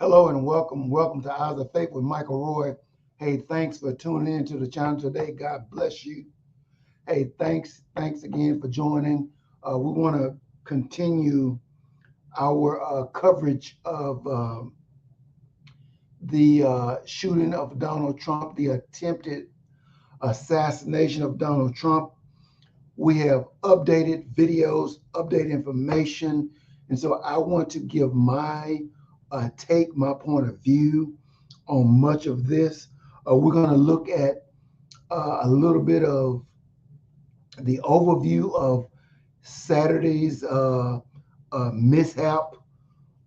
Hello and welcome to Eyes of Faith with Michael Roy. Hey, thanks for tuning in to the channel today. God bless you. Hey, thanks again for joining. We want to continue our coverage of the shooting of Donald Trump, the attempted assassination of Donald Trump. We have updated videos, updated information, and so I want to give my take, my point of view on much of this. We're going to look at a little bit of the overview of Saturday's mishap,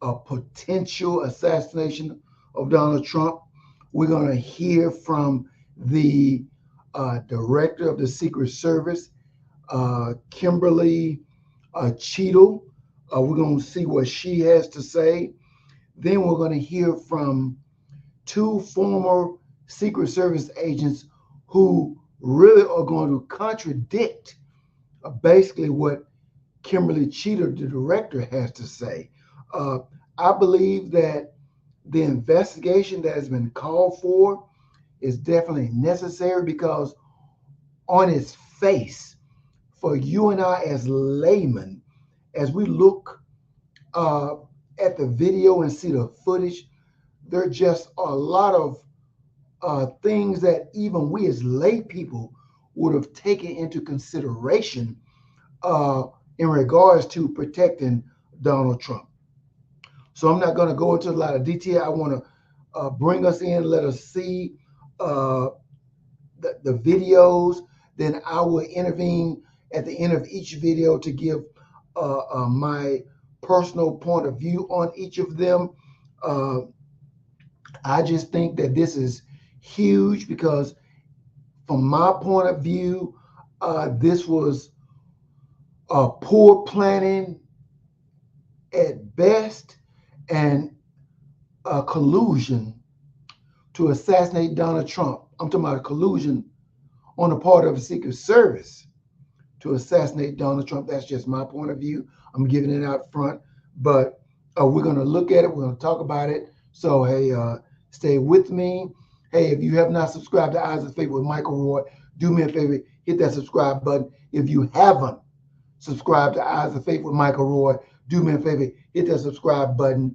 a potential assassination of Donald Trump. We're going to hear from the director of the Secret Service, Kimberly Cheatle. We're going to see what she has to say. Then we're going to hear from two former Secret Service agents who really are going to contradict basically what Kimberly Cheatle, the director, has to say. I believe that the investigation that has been called for is definitely necessary because on its face, for you and I as laymen, as we look at the video and see the footage, there just are a lot of things that even we as lay people would have taken into consideration in regards to protecting Donald Trump. So I'm not going to go into a lot of detail. I want to bring us in, let us see the videos. Then I will intervene at the end of each video to give my personal point of view on each of them. I just think that this is huge because from my point of view, this was poor planning at best and a collusion to assassinate Donald Trump. I'm talking about a collusion on the part of the Secret Service to assassinate Donald Trump. That's just my point of view. I'm giving it out front, but we're going to look at it. We're going to talk about it. So, hey, stay with me. Hey, if you have not subscribed to Eyes of Faith with Michael Roy, do me a favor, hit that subscribe button. If you haven't subscribed to Eyes of Faith with Michael Roy, do me a favor, hit that subscribe button.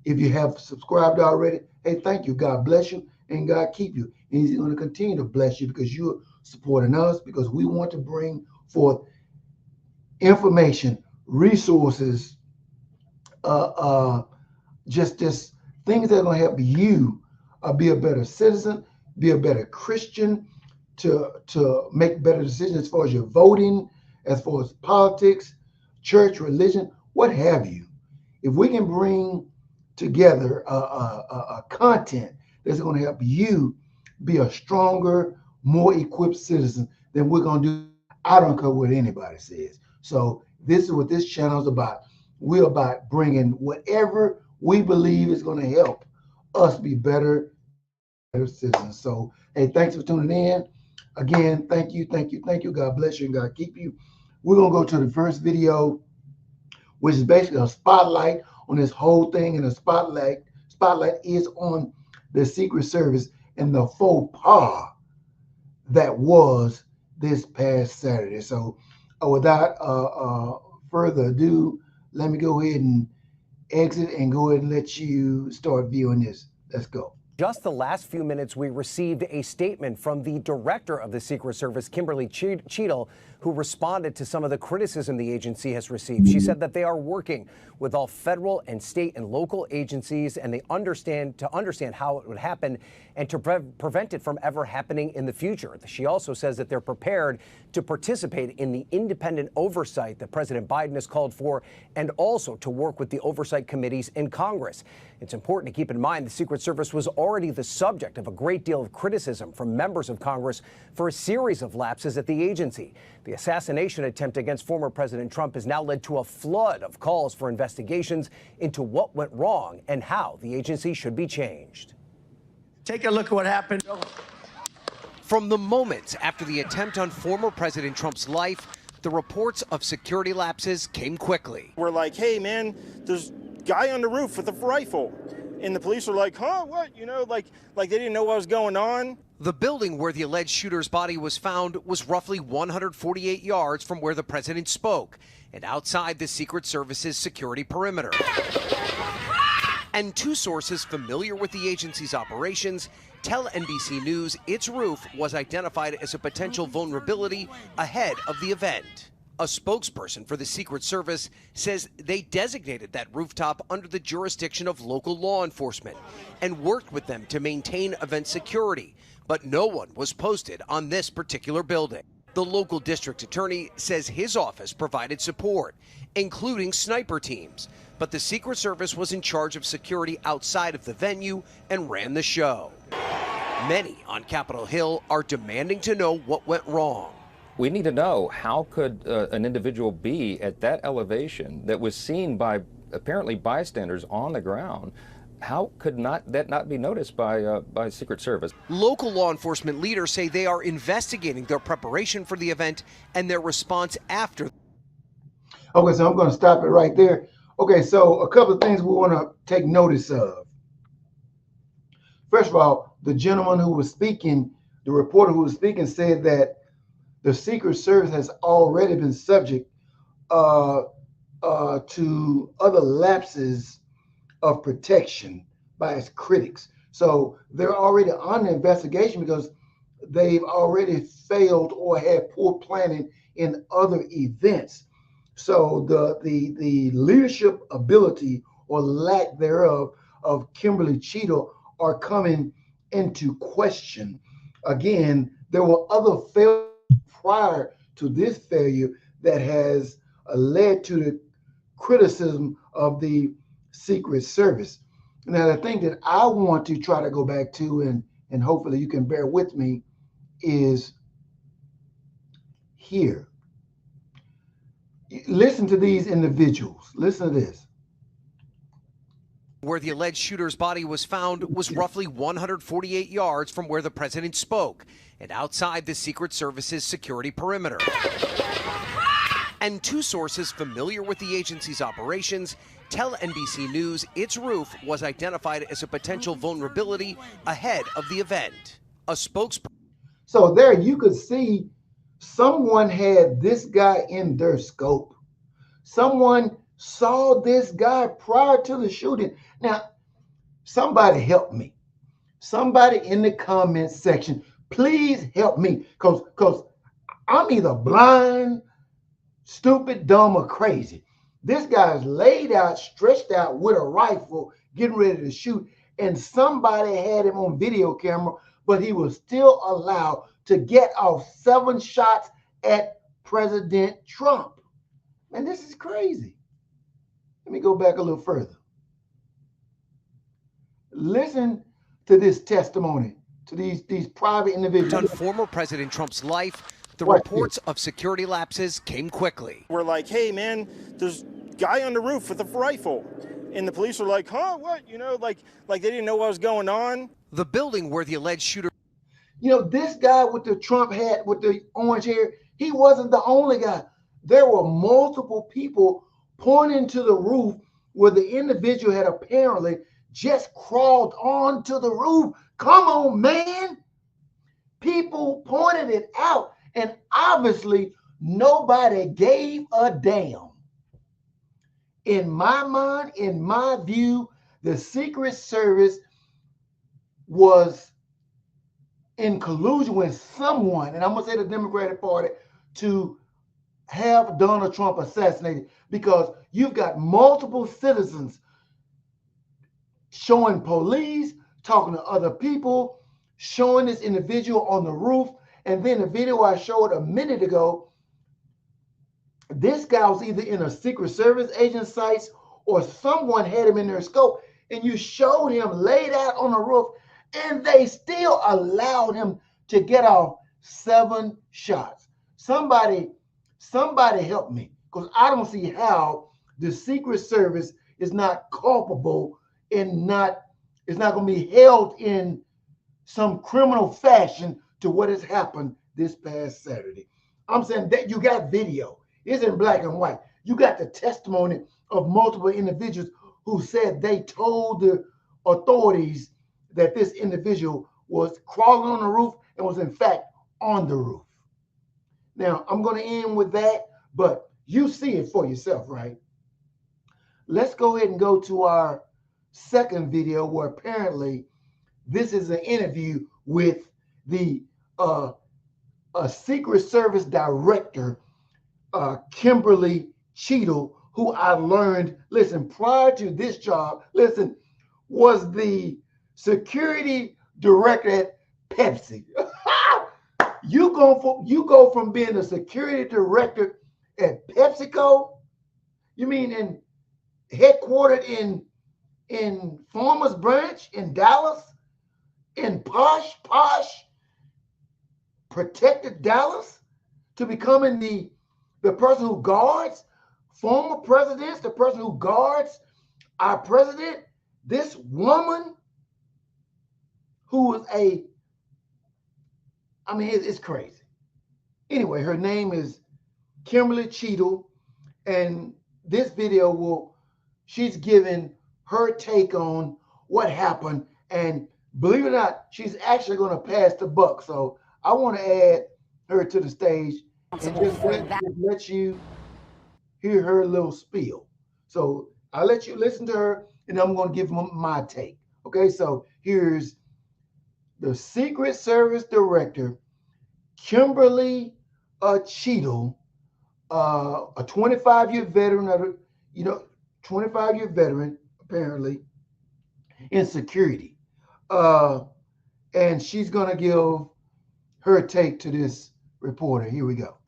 If you have subscribed already, hey, thank you. God bless you and God keep you. And he's going to continue to bless you because you're supporting us, because we want to bring forth information, resources, just things that are going to help you be a better citizen, be a better Christian, to make better decisions as far as your voting, as far as politics, church, religion, what have you. If we can bring together a content that's going to help you be a stronger, more equipped citizen, then we're going to do. I don't care what anybody says. So this is what this channel is about. We're about bringing whatever we believe is going to help us be better citizens. So, hey, thanks for tuning in. Again, thank you. God bless you and God keep you. We're going to go to the first video, which is basically a spotlight on this whole thing. And the spotlight is on the Secret Service and the faux pas that was this past Saturday. So without further ado, let me go ahead and exit and go ahead and let you start viewing this. Let's go. Just the last few minutes, we received a statement from the director of the Secret Service, Kimberly Cheatle, who responded to some of the criticism the agency has received. She said that they are working with all federal and state and local agencies, and they understand how it would happen and to prevent it from ever happening in the future. She also says that they're prepared to participate in the independent oversight that President Biden has called for, and also to work with the oversight committees in Congress. It's important to keep in mind the Secret Service was already the subject of a great deal of criticism from members of Congress for a series of lapses at the agency. The assassination attempt against former President Trump has now led to a flood of calls for investigations into what went wrong and how the agency should be changed. Take a look at what happened. From the moments after the attempt on former President Trump's life, the reports of security lapses came quickly. We're like, hey man, there's a guy on the roof with a rifle. And the police were like, huh, what? You know, like they didn't know what was going on. The building where the alleged shooter's body was found was roughly 148 yards from where the president spoke and outside the Secret Service's security perimeter. And two sources familiar with the agency's operations tell NBC News its roof was identified as a potential vulnerability ahead of the event. A spokesperson for the Secret Service says they designated that rooftop under the jurisdiction of local law enforcement and worked with them to maintain event security, but no one was posted on this particular building. The local district attorney says his office provided support, including sniper teams, but the Secret Service was in charge of security outside of the venue and ran the show. Many on Capitol Hill are demanding to know what went wrong. We need to know, how could an individual be at that elevation that was seen by apparently bystanders on the ground? How could that not be noticed by Secret Service? Local law enforcement leaders say they are investigating their preparation for the event and their response after. Okay, so I'm going to stop it right there. Okay, so a couple of things we want to take notice of. First of all, the gentleman who was speaking, the reporter who was speaking, said that the Secret Service has already been subject to other lapses of protection by its critics. So they're already on the investigation because they've already failed or had poor planning in other events. So the leadership ability or lack thereof of Kimberly Cheatle are coming into question. Again, there were other failures prior to this failure that has led to the criticism of the Secret Service. Now, the thing that I want to try to go back to, and hopefully you can bear with me, is here. Listen to these individuals. Listen to this. Where the alleged shooter's body was found was roughly 148 yards from where the president spoke and outside the Secret Service's security perimeter. And two sources familiar with the agency's operations tell NBC News its roof was identified as a potential vulnerability ahead of the event. A spokesperson. So there you could see someone had this guy in their scope. Someone saw this guy prior to the shooting. Now, somebody help me. Somebody in the comment section, please help me, because I'm either blind, stupid, dumb, or crazy. This guy's laid out, stretched out with a rifle, getting ready to shoot, and somebody had him on video camera, but he was still allowed to get off 7 shots at President Trump. Man, this is crazy. Let me go back a little further. Listen to this testimony, to these private individuals. On former President Trump's life, the reports of security lapses came quickly. We're like, hey, man, there's a guy on the roof with a rifle. And the police were like, huh, what? You know, like they didn't know what was going on. The building where the alleged shooter. You know, this guy with the Trump hat, with the orange hair, he wasn't the only guy. There were multiple people pointing to the roof where the individual had apparently just crawled onto the roof. Come on, man. People pointed it out, and obviously nobody gave a damn. In my mind, in my view, the Secret Service was in collusion with someone, and I'm going to say the Democratic Party, to have Donald Trump assassinated, because you've got multiple citizens showing police, talking to other people, showing this individual on the roof. And then the video I showed a minute ago, this guy was either in a Secret Service agent sights or someone had him in their scope, and you showed him laid out on the roof, and they still allowed him to get off 7 shots. Somebody help me, because I don't see how the Secret Service is not culpable and it's not going to be held in some criminal fashion to what has happened this past Saturday. I'm saying that you got video. It's in black and white. You got the testimony of multiple individuals who said they told the authorities that this individual was crawling on the roof and was in fact on the roof. Now, I'm going to end with that, but you see it for yourself, right? Let's go ahead and go to our second video where apparently this is an interview with the Secret Service Director, Kimberly Cheatle, who I learned, listen, prior to this job, listen, was the security director at Pepsi. You go from being a security director at PepsiCo, you mean headquartered in Farmers Branch in Dallas, in posh protected Dallas, to becoming the person who guards former presidents, the person who guards our president, this woman who was it's crazy. Anyway, her name is Kimberly Cheatle, and this video she's giving her take on what happened, and believe it or not, she's actually going to pass the buck. So I want to add her to the stage and just let you hear her little spiel. So I'll let you listen to her, and I'm going to give my take. Okay, so here's the Secret Service Director, Kimberly Cheatle, a 25-year veteran, 25-year veteran, apparently, in security. And she's going to give her take to this reporter. Here we go.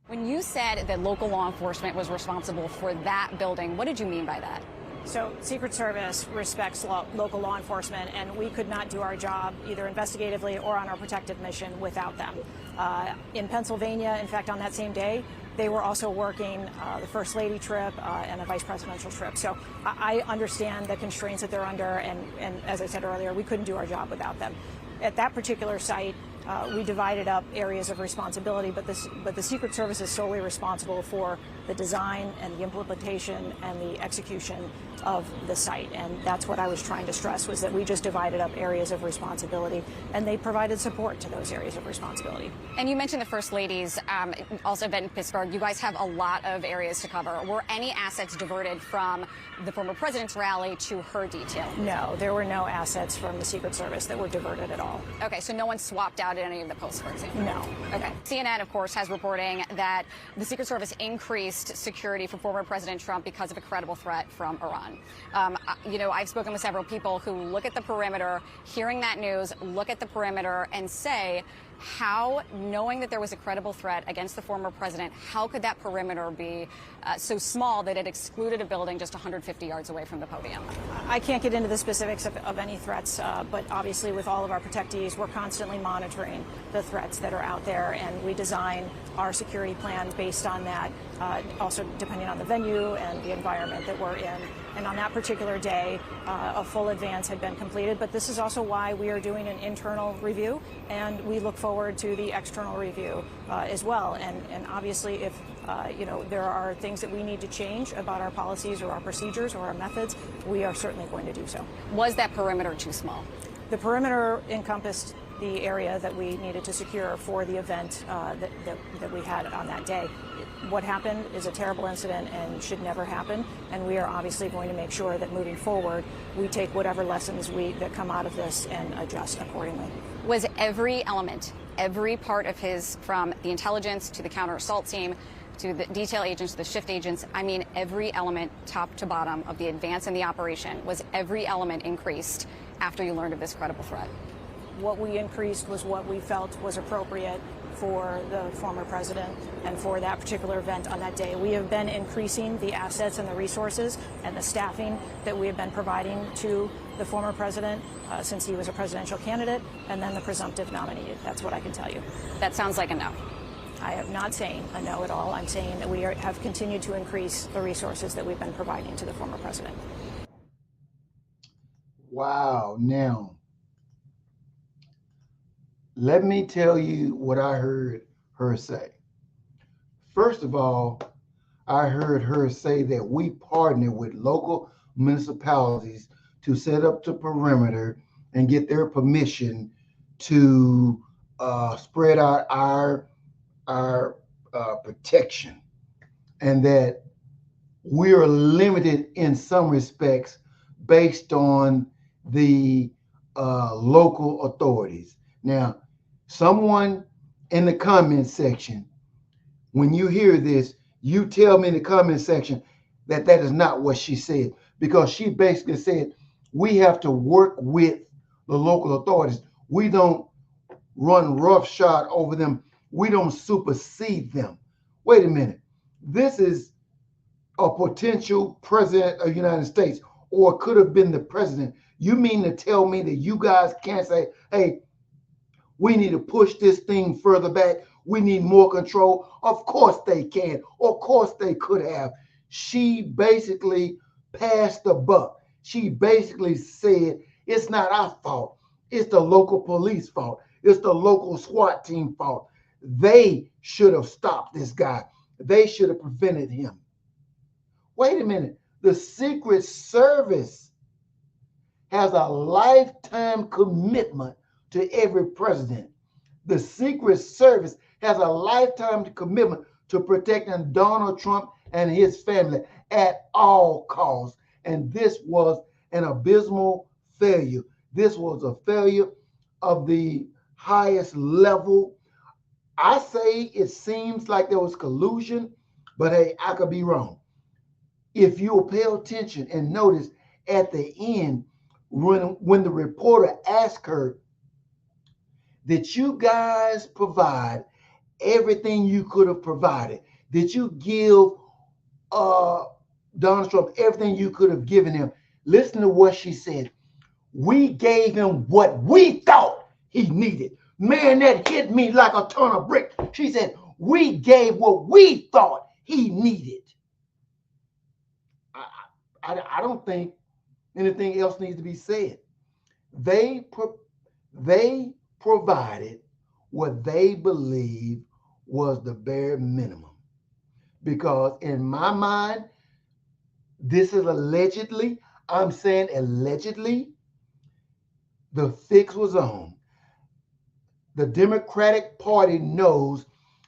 When you said that local law enforcement was responsible for that building, what did you mean by that? So Secret Service respects local law enforcement, and we could not do our job either investigatively or on our protective mission without them. In Pennsylvania, in fact, on that same day, they were also working the First Lady trip and a vice presidential trip. So I understand the constraints that they're under, and as I said earlier, we couldn't do our job without them. At that particular site, we divided up areas of responsibility, but the Secret Service is solely responsible for the design and the implementation and the execution of the site. And that's what I was trying to stress, was that we just divided up areas of responsibility, and they provided support to those areas of responsibility. And you mentioned the First Lady's also been in Pittsburgh. You guys have a lot of areas to cover. Were any assets diverted from the former president's rally to her detail? No, there were no assets from the Secret Service that were diverted at all. Okay, so no one swapped out any of the posts, for example? No. Okay. CNN, of course, has reporting that the Secret Service increased security for former President Trump because of a credible threat from Iran. I've spoken with several people who look at the perimeter, hearing that news, look at the perimeter and say, how, knowing that there was a credible threat against the former president, how could that perimeter be so small that it excluded a building just 150 yards away from the podium? I can't get into the specifics of any threats, but obviously with all of our protectees, we're constantly monitoring the threats that are out there, and we design our security plan based on that, also depending on the venue and the environment that we're in. And on that particular day, a full advance had been completed, but this is also why we are doing an internal review, and we look forward to the external review as well. And obviously, if there are things that we need to change about our policies or our procedures or our methods, we are certainly going to do so. Was that perimeter too small? The perimeter encompassed the area that we needed to secure for the event that we had on that day. What happened is a terrible incident and should never happen, and we are obviously going to make sure that moving forward, we take whatever lessons that come out of this and adjust accordingly. Was every element, every part of from the intelligence to the counter-assault team, to the detail agents, to the shift agents, I mean every element top to bottom of the advance and the operation, was every element increased after you learned of this credible threat? What we increased was what we felt was appropriate for the former president and for that particular event on that day. We have been increasing the assets and the resources and the staffing that we have been providing to the former president since he was a presidential candidate and then the presumptive nominee. That's what I can tell you. That sounds like a no. I am not saying a no at all. I'm saying that we have continued to increase the resources that we've been providing to the former president. Wow. Now, let me tell you what I heard her say. First of all, I heard her say that we partner with local municipalities to set up the perimeter and get their permission to spread out our protection, and that we are limited in some respects based on the local authorities. Now, someone in the comment section, when you hear this, you tell me in the comment section that that is not what she said, because she basically said we have to work with the local authorities. We don't run roughshod over them. We don't supersede them. Wait a minute. This is a potential president of the United States, or could have been the president. You mean to tell me that you guys can't say, hey, we need to push this thing further back. We need more control. Of course they can. Of course they could have. She basically passed the buck. She basically said, it's not our fault. It's the local police fault. It's the local SWAT team fault. They should have stopped this guy. They should have prevented him. Wait a minute. The Secret Service has a lifetime commitment to every president. The Secret Service has a lifetime commitment to protecting Donald Trump and his family at all costs. And this was an abysmal failure. This was a failure of the highest level. I say it seems like there was collusion, but hey, I could be wrong. If you'll pay attention and notice at the end, when the reporter asked her, did you guys provide everything you could have provided? Did you give Donald Trump everything you could have given him? Listen to what she said. We gave him what we thought he needed. Man, that hit me like a ton of bricks. She said, we gave what we thought he needed. I don't think anything else needs to be said. They provided what they believed was the bare minimum. Because in my mind, this is allegedly, I'm saying allegedly, the fix was on. The Democratic Party knows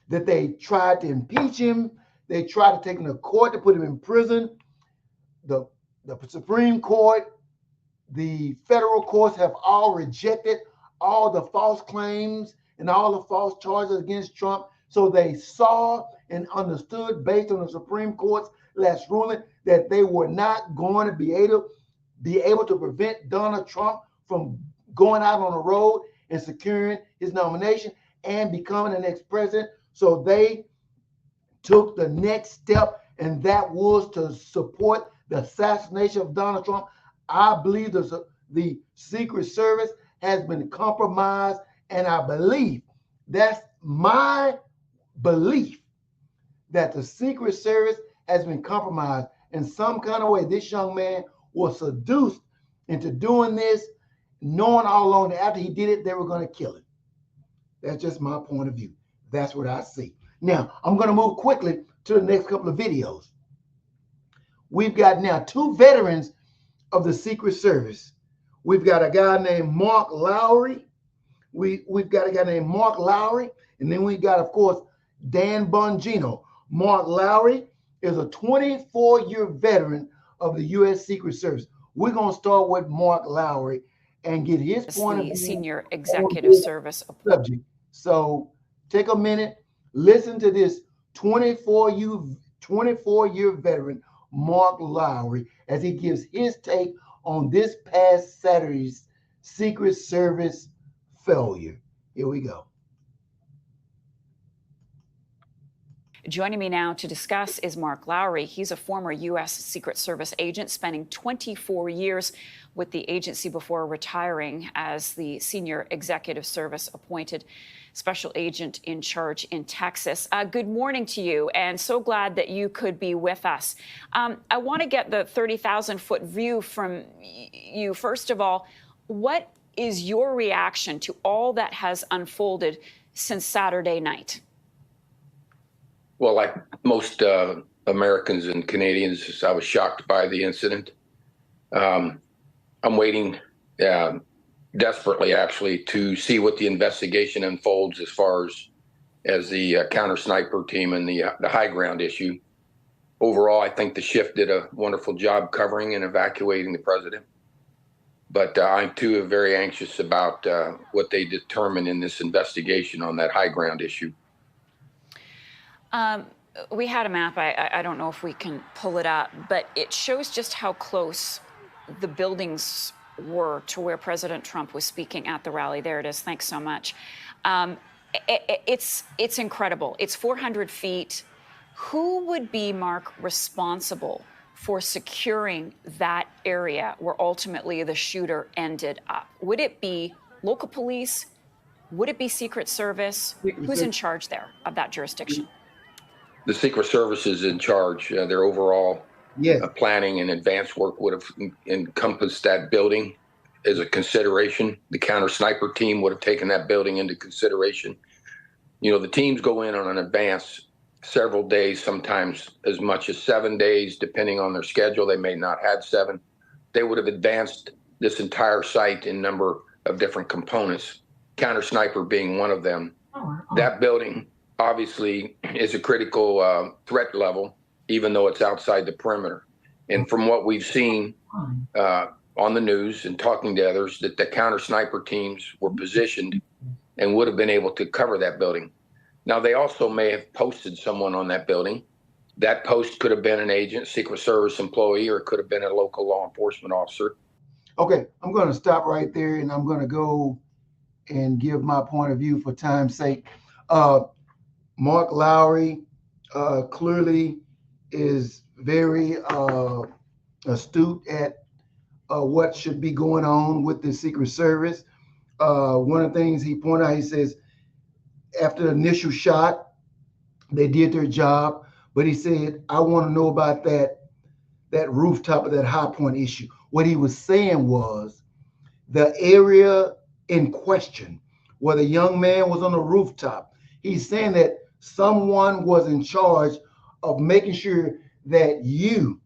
that they tried to impeach him. They tried to take him to court to put him in prison. The Supreme Court, the federal courts have all rejected all the false claims and all the false charges against Trump. So they saw and understood, based on the Supreme Court's last ruling, that they were not going to be able to prevent Donald Trump from going out on the road and securing his nomination and becoming the next president. So they took the next step, and that was to support the assassination of Donald Trump. I believe the Secret Service has been compromised, and I believe, that's my belief, that the Secret Service has been compromised in some kind of way. This young man was seduced into doing this, knowing all along that after he did it, they were going to kill him. That's just my point of view. That's what I see. Now, I'm going to move quickly to the next couple of videos. We've got now two veterans of the Secret Service. We've got a guy named Mark Lowry. We've got a guy named Mark Lowry, and then we've got, of course, Dan Bongino. Mark Lowry is a 24-year veteran of the U.S. Secret Service. We're going to start with Mark Lowry and get his point of view. Senior Executive Service subject. So take a minute, listen to this 24-year veteran, Mark Lowry, as he gives his take on this past Saturday's Secret Service failure. Here we go. Joining me now to discuss is Mark Lowry. He's a former U.S. Secret Service agent, spending 24 years with the agency before retiring as the Senior Executive Service appointed special agent in charge in Texas. Good morning to you, and so glad that you could be with us. I want to get the 30,000-foot view from you. First of all, what is your reaction to all that has unfolded since Saturday night? Well, like most Americans and Canadians, I was shocked by the incident. I'm waiting desperately, actually, to see what the investigation unfolds as far as the counter sniper team and the high ground issue. Overall, I think the shift did a wonderful job covering and evacuating the president. But I, too, am very anxious about what they determine in this investigation on that high ground issue. We had a map. I don't know if we can pull it up, but it shows just how close the buildings were to where President Trump was speaking at the rally. There it is. Thanks so much. It's incredible. It's 400 feet. Who would be, Mark, responsible for securing that area where ultimately the shooter ended up? Would it be local police? Would it be Secret Service? Who's in charge there of that jurisdiction? The Secret Service is in charge. Their overall planning and advanced work would have encompassed that building as a consideration. The counter sniper team would have taken that building into consideration. You know, the teams go in on an advance several days, sometimes as much as 7 days, depending on their schedule. They may not have 7. They would have advanced this entire site in number of different components, counter sniper being one of them. That building obviously is a critical threat level, even though it's outside the perimeter. And from what we've seen on the news and talking to others, that the counter sniper teams were positioned and would have been able to cover that building. Now, they also may have posted someone on that building. That post could have been an agent, Secret Service employee, or it could have been a local law enforcement officer. Okay, I'm going to stop right there, and I'm going to go and give my point of view for time's sake. Mark Lowry clearly is very astute at what should be going on with the Secret Service. One of the things he pointed out, he says, after the initial shot, they did their job, but he said, I want to know about that rooftop of that High Point issue. What he was saying was the area in question where the young man was on the rooftop. He's saying that someone was in charge of making sure that you,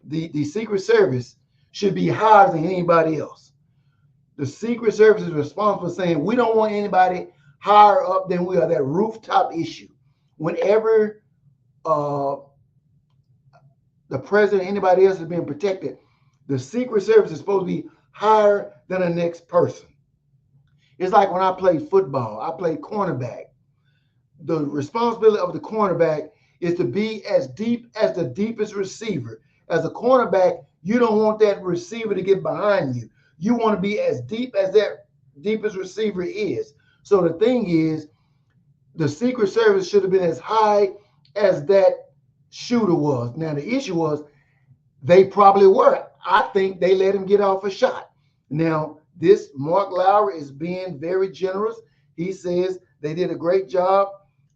the Secret Service, should be higher than anybody else. The Secret Service is responsible for saying we don't want anybody higher up than we are. That rooftop issue. Whenever the president, anybody else is being protected, the Secret Service is supposed to be higher than the next person. It's like when I played football, I played cornerback. The responsibility of the cornerback is to be as deep as the deepest receiver. As a cornerback, you don't want that receiver to get behind you. You want to be as deep as that deepest receiver is. So the thing is, the Secret Service should have been as high as that shooter was. Now, the issue was they probably were. I think they let him get off a shot. Now, this Mark Lowry is being very generous. He says they did a great job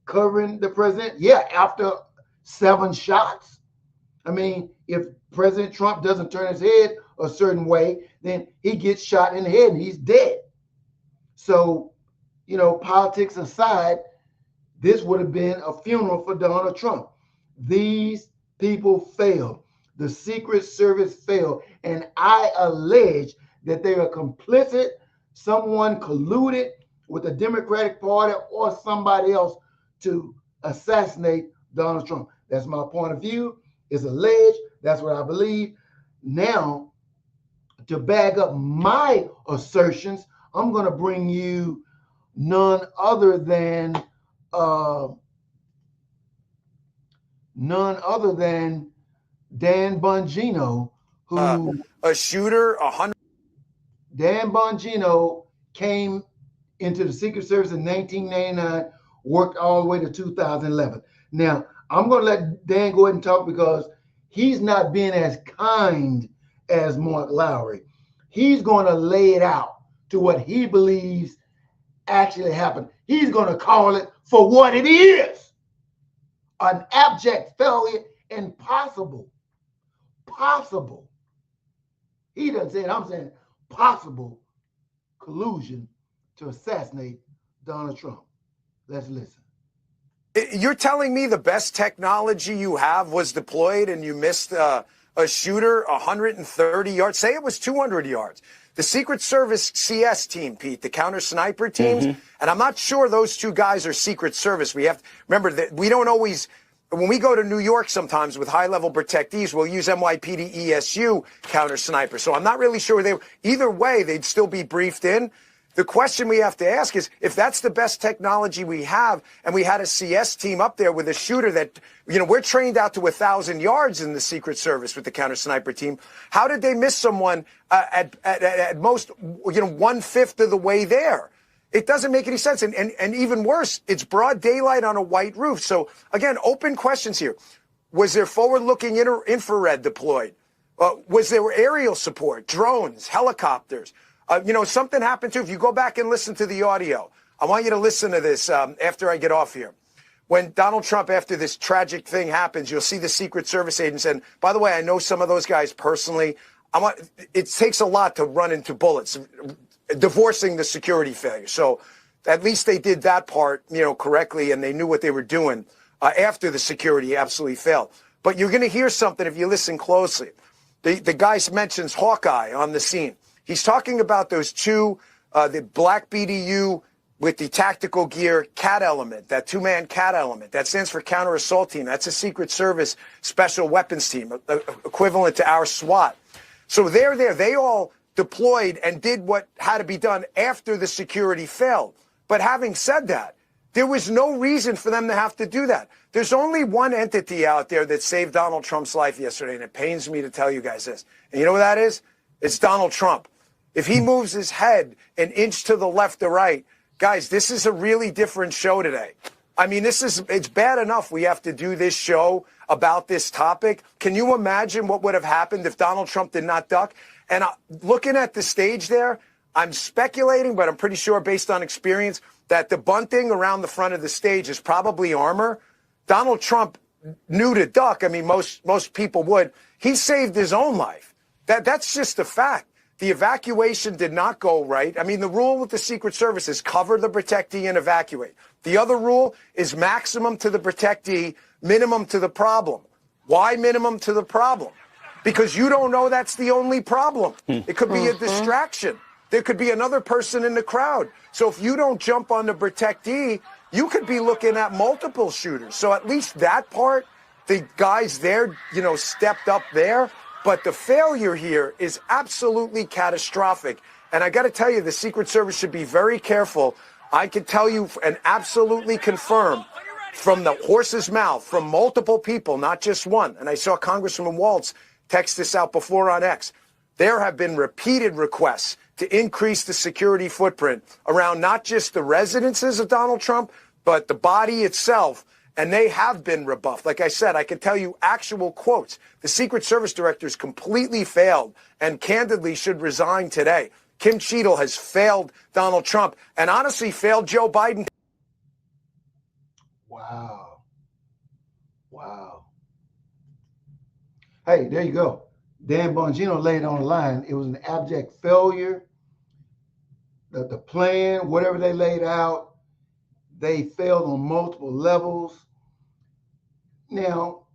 covering the president. Yeah, after 7 shots. I mean, if President Trump doesn't turn his head a certain way, then he gets shot in the head and he's dead. So, you know, politics aside, this would have been a funeral for Donald Trump. These people failed. The Secret Service failed. And I allege that they are complicit, someone colluded with the Democratic Party or somebody else to assassinate Donald Trump. That's my point of view. It's alleged. That's what I believe. Now, to back up my assertions, I'm going to bring you none other than Dan Bongino, who a shooter, Dan Bongino came into the Secret Service in 1999, worked all the way to 2011. Now, I'm going to let Dan go ahead and talk because he's not being as kind as Mark Lowry. He's going to lay it out to what he believes actually happened. He's going to call it for what it is. An abject failure and possible. He doesn't say it, I'm saying possible collusion to assassinate Donald Trump. Let's listen. You're telling me the best technology you have was deployed and you missed a a shooter 130 yards, say it was 200 yards. The Secret Service CS team, Pete, the counter sniper teams, and I'm not sure those two guys are Secret Service. We have to remember that we don't always, when we go to New York sometimes with high-level protectees, we'll use NYPD ESU counter sniper. So I'm not really sure either way, they'd still be briefed in. The question we have to ask is, if that's the best technology we have, and we had a CS team up there with a shooter that, we're trained out to 1,000 yards in the Secret Service with the counter sniper team. How did they miss someone at most, 1/5 of the way there? It doesn't make any sense. And even worse, it's broad daylight on a white roof. So again, open questions here. Was there forward-looking infrared deployed? Was there aerial support, drones, helicopters? Something happened too. If you go back and listen to the audio, I want you to listen to this after I get off here. When Donald Trump, after this tragic thing happens, you'll see the Secret Service agents. And by the way, I know some of those guys personally. It takes a lot to run into bullets, divorcing the security failure. So at least they did that part, correctly, and they knew what they were doing after the security absolutely failed. But you're going to hear something if you listen closely. The guy mentions Hawkeye on the scene. He's talking about those two, the black BDU with the tactical gear CAT element, that two-man CAT element. That stands for Counter Assault Team. That's a Secret Service Special Weapons Team, equivalent to our SWAT. So they're there. They all deployed and did what had to be done after the security failed. But having said that, there was no reason for them to have to do that. There's only one entity out there that saved Donald Trump's life yesterday, and it pains me to tell you guys this. And you know what that is? It's Donald Trump. If he moves his head an inch to the left or right, guys, this is a really different show today. I mean, it's bad enough we have to do this show about this topic. Can you imagine what would have happened if Donald Trump did not duck? And looking at the stage there, I'm speculating, but I'm pretty sure based on experience that the bunting around the front of the stage is probably armor. Donald Trump knew to duck. I mean, most people would. He saved his own life. That's just a fact. The evacuation did not go right. I mean, the rule with the Secret Service is cover the protectee and evacuate. The other rule is maximum to the protectee, minimum to the problem. Why minimum to the problem? Because you don't know that's the only problem. It could be a distraction. There could be another person in the crowd. So if you don't jump on the protectee, you could be looking at multiple shooters. So at least that part, the guys there, stepped up there. But the failure here is absolutely catastrophic. And I got to tell you, the Secret Service should be very careful. I can tell you and absolutely confirm from the horse's mouth, from multiple people, not just one. And I saw Congressman Waltz text this out before on X. There have been repeated requests to increase the security footprint around not just the residences of Donald Trump, but the body itself. And they have been rebuffed. Like I said, I can tell you actual quotes. The Secret Service directors completely failed and candidly should resign today. Kim Cheatle has failed Donald Trump and honestly failed Joe Biden. Wow. Wow. Hey, there you go. Dan Bongino laid on the line. It was an abject failure. The plan, whatever they laid out, they failed on multiple levels. Now,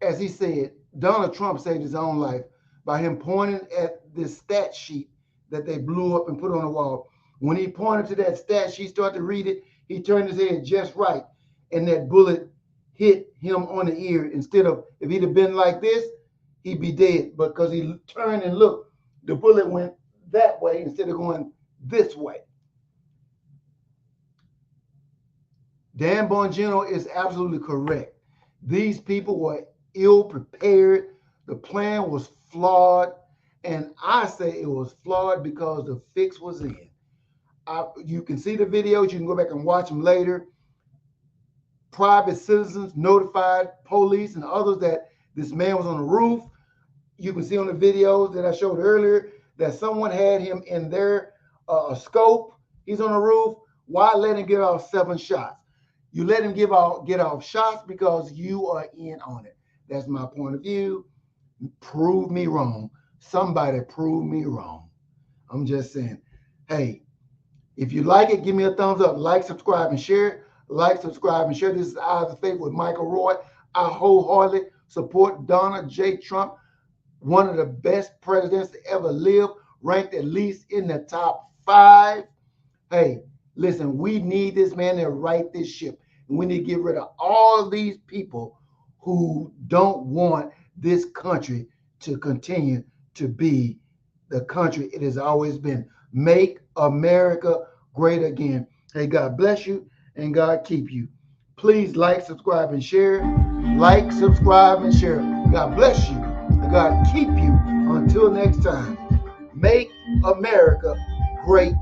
as he said, Donald Trump saved his own life by him pointing at this stat sheet that they blew up and put on the wall. When he pointed to that stat sheet, started to read it, he turned his head just right, and that bullet hit him on the ear. Instead of, if he'd have been like this, he'd be dead. But because he turned and looked, the bullet went that way instead of going this way. Dan Bongino is absolutely correct. These people were ill prepared. The plan was flawed. And I say it was flawed because the fix was in. You can see the videos. You can go back and watch them later. Private citizens notified police and others that this man was on the roof. You can see on the videos that I showed earlier that someone had him in their scope. He's on the roof. Why let him get off 7 shots? You let him get off shots because you are in on it. That's my point of view. Prove me wrong. Somebody prove me wrong. I'm just saying, hey, if you like it, give me a thumbs up. Like, subscribe, and share. Like, subscribe, and share. This is Eyes of Faith with Michael Roy. I wholeheartedly support Donald J. Trump. one of the best presidents to ever live, ranked at least in the top 5. Hey, listen, we need this man to right this ship. And we need to get rid of all these people who don't want this country to continue to be the country it has always been. Make America great again. Hey, God bless you and God keep you. Please like, subscribe, and share. Like, subscribe, and share. God bless you and God keep you. Until next time, make America great